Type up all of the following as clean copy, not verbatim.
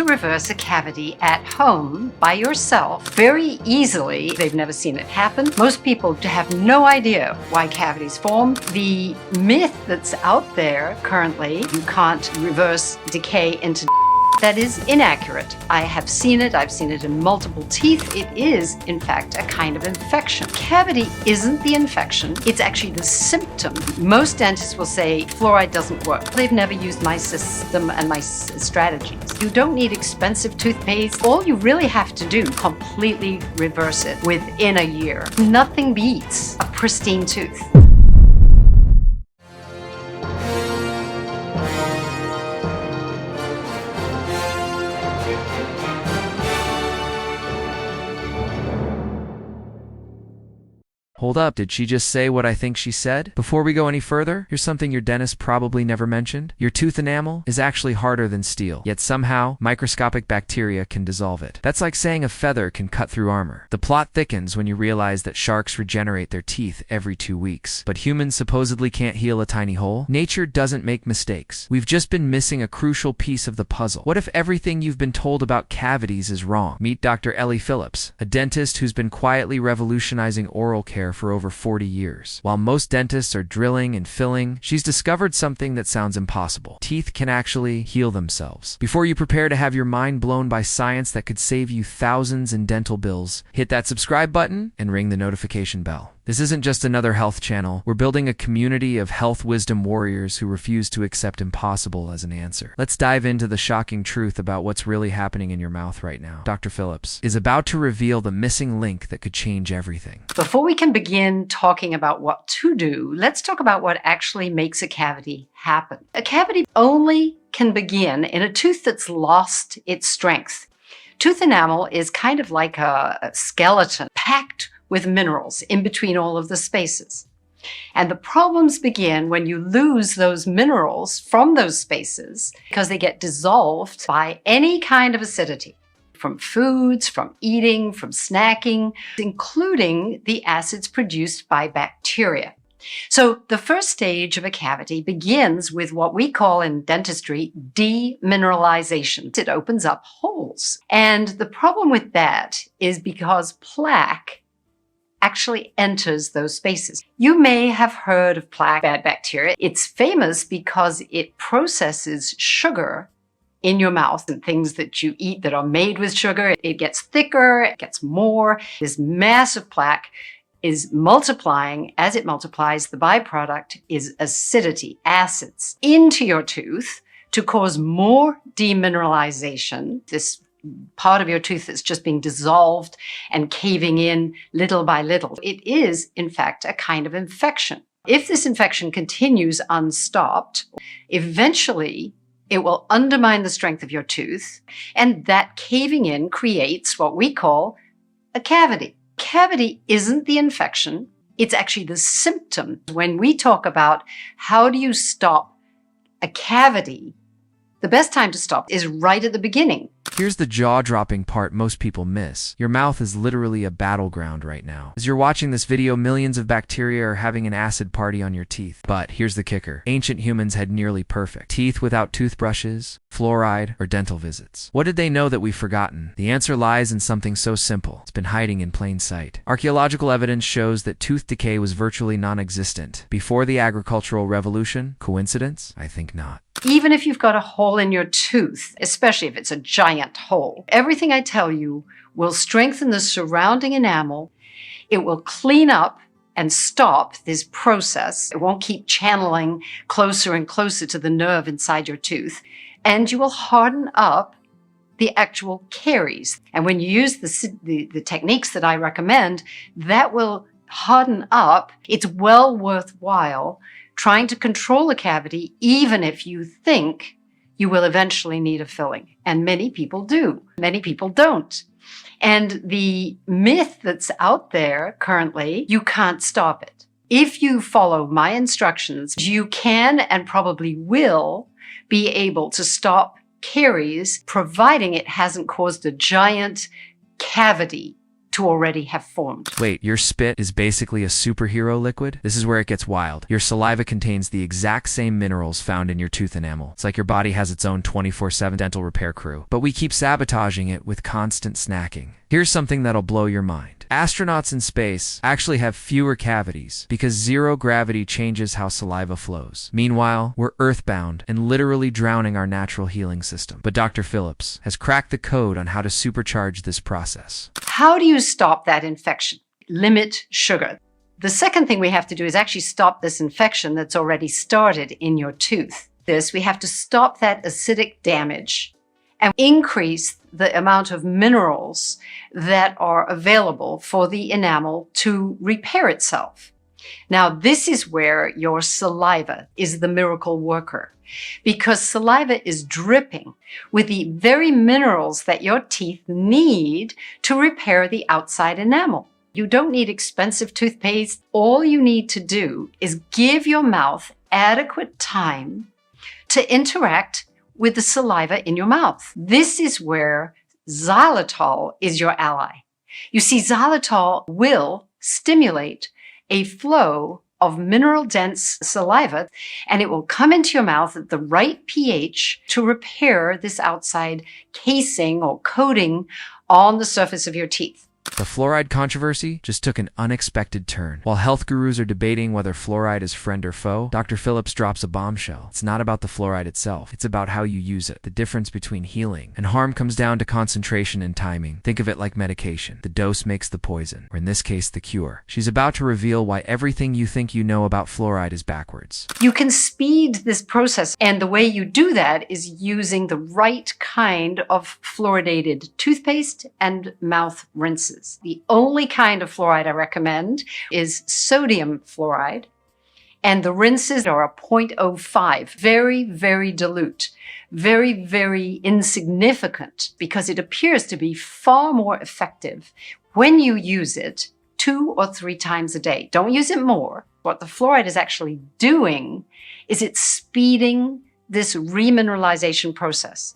Reverse a cavity at home by yourself very easily. They've never seen it happen. Most people have no idea why cavities form. The myth that's out there currently, you can't reverse decay into that is inaccurate. I have seen it. I've seen it in multiple teeth. It is, in fact, a kind of infection. Cavity isn't the infection. It's actually the symptom. Most dentists will say fluoride doesn't work. They've never used my system and my strategies. You don't need expensive toothpaste. All you really have to do, completely reverse it within a year. Nothing beats a pristine tooth. Hold up, did she just say what I think she said? Before we go any further, here's something your dentist probably never mentioned. Your tooth enamel is actually harder than steel, yet somehow microscopic bacteria can dissolve it. That's like saying a feather can cut through armor. The plot thickens when you realize that sharks regenerate their teeth every 2 weeks, but humans supposedly can't heal a tiny hole. Nature doesn't make mistakes. We've just been missing a crucial piece of the puzzle. What if everything you've been told about cavities is wrong? Meet Dr. Ellie Phillips, a dentist who's been quietly revolutionizing oral care for over 40 years. While most dentists are drilling and filling, she's discovered something that sounds impossible. Teeth can actually heal themselves. Before you prepare to have your mind blown by science that could save you thousands in dental bills, hit that subscribe button and ring the notification bell. This isn't just another health channel. We're building a community of health wisdom warriors who refuse to accept impossible as an answer. Let's dive into the shocking truth about what's really happening in your mouth right now. Dr. Phillips is about to reveal the missing link that could change everything. Before we can begin talking about what to do, let's talk about what actually makes a cavity happen. A cavity only can begin in a tooth that's lost its strength. Tooth enamel is kind of like a skeleton packed with minerals in between all of the spaces. And the problems begin when you lose those minerals from those spaces because they get dissolved by any kind of acidity, from foods, from eating, from snacking, including the acids produced by bacteria. So the first stage of a cavity begins with what we call in dentistry demineralization. It opens up holes. And the problem with that is because plaque actually enters those spaces. You may have heard of plaque bad bacteria. It's famous because it processes sugar in your mouth and things that you eat that are made with sugar. It gets thicker, it gets more. This massive plaque is multiplying. As it multiplies, the byproduct is acidity, acids, into your tooth to cause more demineralization. This part of your tooth that's just being dissolved and caving in little by little. It is, in fact, a kind of infection. If this infection continues unstopped, eventually it will undermine the strength of your tooth, and that caving in creates what we call a cavity. Cavity isn't the infection, it's actually the symptom. When we talk about how do you stop a cavity, the best time to stop is right at the beginning. Here's the jaw-dropping part most people miss. Your mouth is literally a battleground right now. As you're watching this video, millions of bacteria are having an acid party on your teeth. But here's the kicker. Ancient humans had nearly perfect teeth without toothbrushes, fluoride, or dental visits. What did they know that we've forgotten? The answer lies in something so simple. It's been hiding in plain sight. Archaeological evidence shows that tooth decay was virtually non-existent before the agricultural revolution. Coincidence? I think not. Even if you've got a hole in your tooth, especially if it's a giant hole, everything I tell you will strengthen the surrounding enamel. It will clean up and stop this process. It won't keep channeling closer and closer to the nerve inside your tooth. And you will harden up the actual caries. And when you use the techniques that I recommend, that will harden up. It's well worthwhile trying to control a cavity, even if you think you will eventually need a filling. And many people do. Many people don't. And the myth that's out there currently, you can't stop it. If you follow my instructions, you can and probably will be able to stop caries, providing it hasn't caused a giant cavity to already have formed. Wait, your spit is basically a superhero liquid? This is where it gets wild. Your saliva contains the exact same minerals found in your tooth enamel. It's like your body has its own 24/7 dental repair crew. But we keep sabotaging it with constant snacking. Here's something that'll blow your mind. Astronauts in space actually have fewer cavities because zero gravity changes how saliva flows. Meanwhile, we're earthbound and literally drowning our natural healing system. But Dr. Phillips has cracked the code on how to supercharge this process. How do you stop that infection? Limit sugar. The second thing we have to do is actually stop this infection that's already started in your tooth. We have to stop that acidic damage and increase the amount of minerals that are available for the enamel to repair itself. Now, this is where your saliva is the miracle worker, because saliva is dripping with the very minerals that your teeth need to repair the outside enamel. You don't need expensive toothpaste. All you need to do is give your mouth adequate time to interact with the saliva in your mouth. This is where xylitol is your ally. You see, xylitol will stimulate a flow of mineral-dense saliva, and it will come into your mouth at the right pH to repair this outside casing or coating on the surface of your teeth. The fluoride controversy just took an unexpected turn. While health gurus are debating whether fluoride is friend or foe, Dr. Phillips drops a bombshell. It's not about the fluoride itself. It's about how you use it. The difference between healing and harm comes down to concentration and timing. Think of it like medication. The dose makes the poison, or in this case, the cure. She's about to reveal why everything you think you know about fluoride is backwards. You can speed this process, and the way you do that is using the right kind of fluoridated toothpaste and mouth rinses. The only kind of fluoride I recommend is sodium fluoride, and the rinses are a 0.05, very, very dilute, very, very insignificant, because it appears to be far more effective when you use it 2 or 3 times a day. Don't use it more. What the fluoride is actually doing is it's speeding this remineralization process.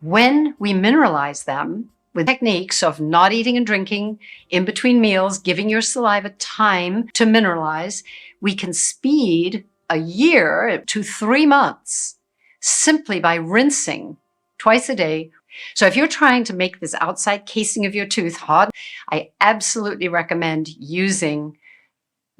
When we mineralize them, with techniques of not eating and drinking in between meals, giving your saliva time to mineralize, we can speed a year to 3 months simply by rinsing twice a day. So if you're trying to make this outside casing of your tooth hard, I absolutely recommend using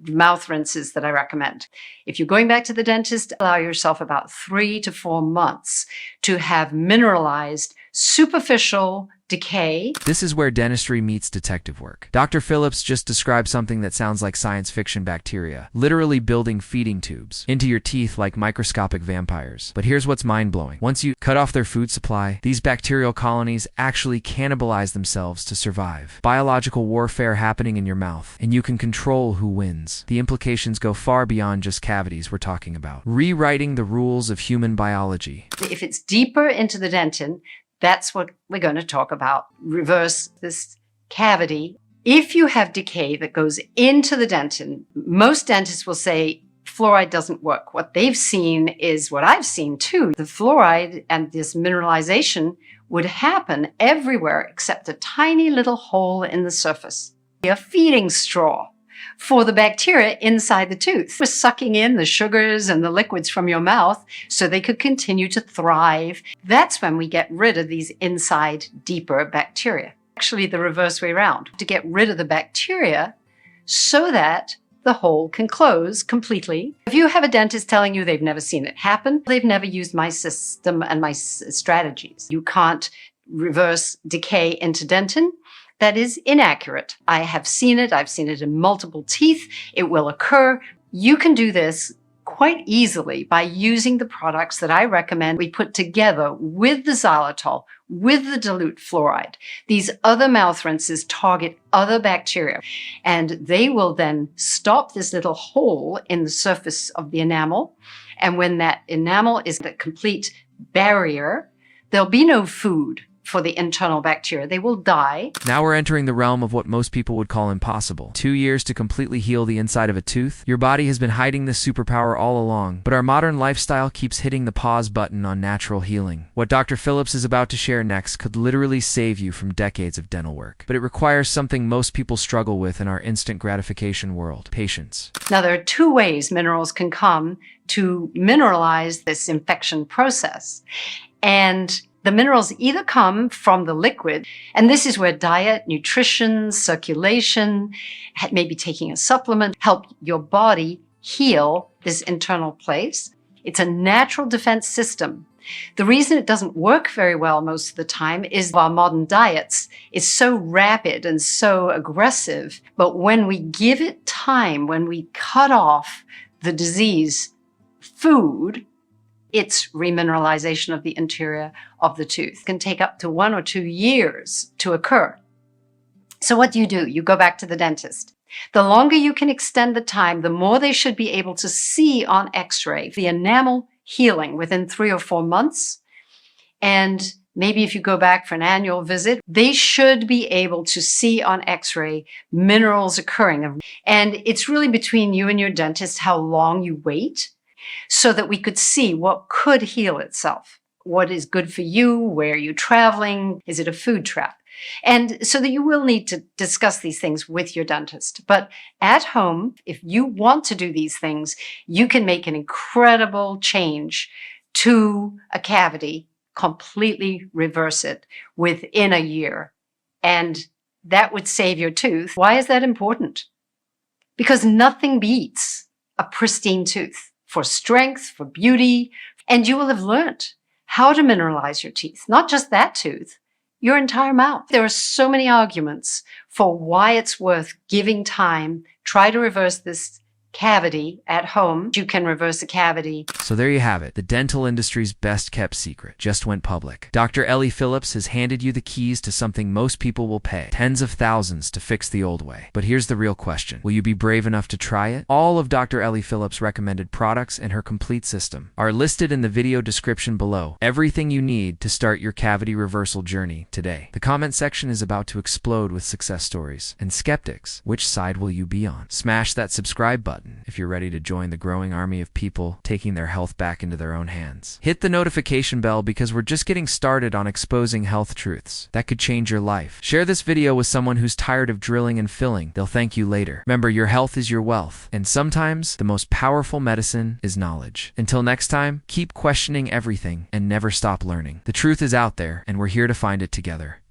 mouth rinses that I recommend. If you're going back to the dentist, allow yourself about 3 to 4 months to have mineralized superficial decay. This is where dentistry meets detective work. Dr. Phillips just described something that sounds like science fiction bacteria, literally building feeding tubes into your teeth like microscopic vampires. But here's what's mind-blowing. Once you cut off their food supply, these bacterial colonies actually cannibalize themselves to survive. Biological warfare happening in your mouth, and you can control who wins. The implications go far beyond just cavities we're talking about. Rewriting the rules of human biology. If it's deeper into the dentin, that's what we're going to talk about. Reverse this cavity. If you have decay that goes into the dentin, most dentists will say fluoride doesn't work. What they've seen is what I've seen too. The fluoride and this mineralization would happen everywhere except a tiny little hole in the surface. A feeding straw for the bacteria inside the tooth. We're sucking in the sugars and the liquids from your mouth so they could continue to thrive. That's when we get rid of these inside deeper bacteria. Actually, the reverse way around, to get rid of the bacteria so that the hole can close completely. If you have a dentist telling you they've never seen it happen, they've never used my system and my strategies. You can't reverse decay into dentin. That is inaccurate. I have seen it. I've seen it in multiple teeth. It will occur. You can do this quite easily by using the products that I recommend we put together with the xylitol, with the dilute fluoride. These other mouth rinses target other bacteria, and they will then stop this little hole in the surface of the enamel. And when that enamel is a complete barrier, there'll be no food for the internal bacteria. They will die. Now we're entering the realm of what most people would call impossible. 2 years to completely heal the inside of a tooth? Your body has been hiding this superpower all along, but our modern lifestyle keeps hitting the pause button on natural healing. What Dr. Phillips is about to share next could literally save you from decades of dental work. But it requires something most people struggle with in our instant gratification world: patience. Now, there are two ways minerals can come to mineralize this infection process. And the minerals either come from the liquid, and this is where diet, nutrition, circulation, maybe taking a supplement, help your body heal this internal place. It's a natural defense system. The reason it doesn't work very well most of the time is our modern diets is so rapid and so aggressive. But when we give it time, when we cut off the disease food, its remineralization of the interior of the tooth can take up to 1 or 2 years to occur. So what do? You go back to the dentist. The longer you can extend the time, the more they should be able to see on x-ray the enamel healing within 3 or 4 months. And maybe if you go back for an annual visit, they should be able to see on x-ray minerals occurring. And it's really between you and your dentist how long you wait, so that we could see what could heal itself. What is good for you? Where are you traveling? Is it a food trap? And so that you will need to discuss these things with your dentist. But at home, if you want to do these things, you can make an incredible change to a cavity, completely reverse it within a year. And that would save your tooth. Why is that important? Because nothing beats a pristine tooth for strength, for beauty, and you will have learned how to mineralize your teeth, not just that tooth, your entire mouth. There are so many arguments for why it's worth giving time. Try to reverse this cavity at home. You can reverse a cavity. So there you have it. The dental industry's best kept secret just went public. Dr. Ellie Phillips has handed you the keys to something most people will pay tens of thousands to fix the old way. But here's the real question. Will you be brave enough to try it? All of Dr. Ellie Phillips' recommended products and her complete system are listed in the video description below. Everything you need to start your cavity reversal journey today. The comment section is about to explode with success stories. And skeptics, which side will you be on? Smash that subscribe button if you're ready to join the growing army of people taking their health back into their own hands. Hit the notification bell because we're just getting started on exposing health truths that could change your life. Share this video with someone who's tired of drilling and filling. They'll thank you later. Remember, your health is your wealth, and sometimes the most powerful medicine is knowledge. Until next time, keep questioning everything and never stop learning. The truth is out there, and we're here to find it together.